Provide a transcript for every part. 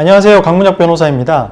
안녕하세요. 강문혁 변호사입니다.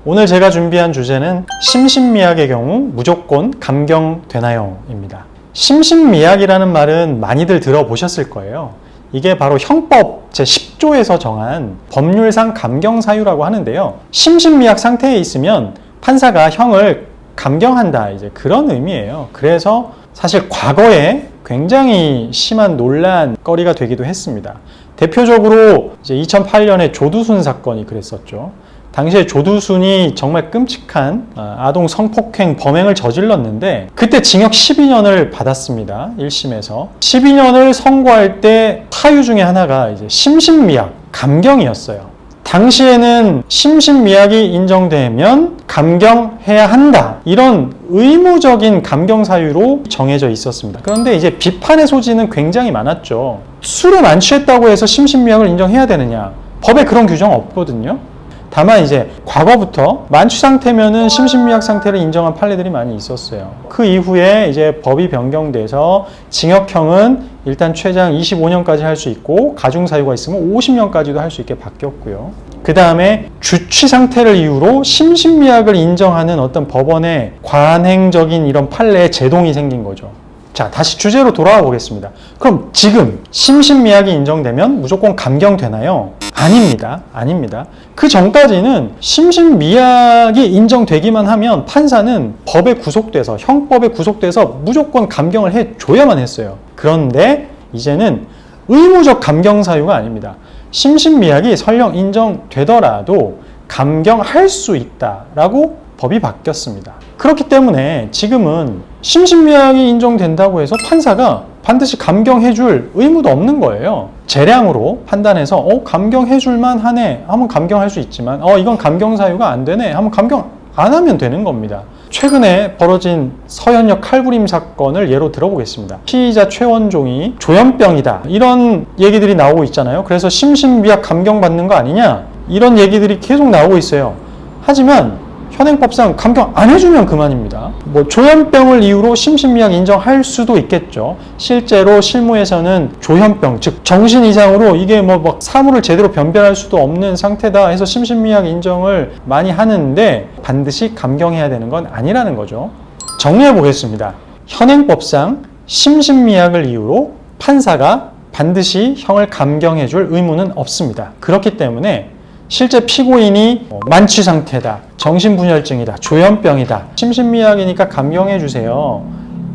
오늘 제가 준비한 주제는 심신미약의 경우 무조건 감경되나요? 입니다. 심신미약이라는 말은 많이들 들어보셨을 거예요. 이게 바로 형법 제10조에서 정한 법률상 감경사유라고 하는데요. 심신미약 상태에 있으면 판사가 형을 감경한다, 이제 그런 의미예요. 그래서 사실 과거에 굉장히 심한 논란거리가 되기도 했습니다. 대표적으로 이제 2008년에 조두순 사건이 그랬었죠. 당시에 조두순이 정말 끔찍한 아동 성폭행 범행을 저질렀는데 그때 징역 12년을 받았습니다. 1심에서. 12년을 선고할 때 사유 중에 하나가 이제 심신미약, 감경이었어요. 당시에는 심신미약이 인정되면 감경해야 한다, 이런 의무적인 감경 사유로 정해져 있었습니다. 그런데 이제 비판의 소지는 굉장히 많았죠. 술에 만취했다고 해서 심신미약을 인정해야 되느냐? 법에 그런 규정 없거든요. 다만 이제 과거부터 만취 상태면은 심신미약 상태를 인정한 판례들이 많이 있었어요. 그 이후에 이제 법이 변경돼서 징역형은 일단 최장 25년까지 할 수 있고 가중 사유가 있으면 50년까지도 할 수 있게 바뀌었고요. 그 다음에 주취 상태를 이유로 심신미약을 인정하는 어떤 법원의 관행적인 이런 판례에 제동이 생긴 거죠. 자, 다시 주제로 돌아와 보겠습니다. 그럼 지금 심신미약이 인정되면 무조건 감경되나요? 아닙니다. 아닙니다. 그 전까지는 심신미약이 인정되기만 하면 판사는 법에 구속돼서, 형법에 구속돼서 무조건 감경을 해줘야만 했어요. 그런데 이제는 의무적 감경 사유가 아닙니다. 심신미약이 설령 인정되더라도 감경할 수 있다라고 법이 바뀌었습니다. 그렇기 때문에 지금은 심신미약이 인정된다고 해서 판사가 반드시 감경해줄 의무도 없는 거예요. 재량으로 판단해서 감경해줄 만하네 하면 감경할 수 있지만 이건 감경 사유가 안 되네 하면 감경 안 하면 되는 겁니다. 최근에 벌어진 서현역 칼부림 사건을 예로 들어보겠습니다. 피의자 최원종이 조현병이다, 이런 얘기들이 나오고 있잖아요. 그래서 심신미약 감경받는 거 아니냐, 이런 얘기들이 계속 나오고 있어요. 하지만 현행법상 감경 안 해주면 그만입니다. 조현병을 이유로 심신미약 인정할 수도 있겠죠. 실제로 실무에서는 조현병, 즉 정신 이상으로 이게 막 사물을 제대로 변별할 수도 없는 상태다 해서 심신미약 인정을 많이 하는데 반드시 감경해야 되는 건 아니라는 거죠. 정리해 보겠습니다. 현행법상 심신미약을 이유로 판사가 반드시 형을 감경해 줄 의무는 없습니다. 그렇기 때문에 실제 피고인이 만취 상태다, 정신분열증이다, 조현병이다, 심신미약이니까 감경해 주세요,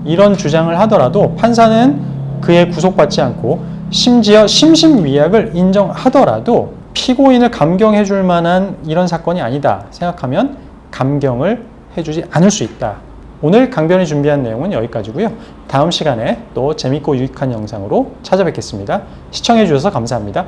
이런 주장을 하더라도 판사는 그에 구속받지 않고 심지어 심신미약을 인정하더라도 피고인을 감경해 줄 만한 이런 사건이 아니다 생각하면 감경을 해주지 않을 수 있다. 오늘 강변이 준비한 내용은 여기까지고요. 다음 시간에 또 재밌고 유익한 영상으로 찾아뵙겠습니다. 시청해 주셔서 감사합니다.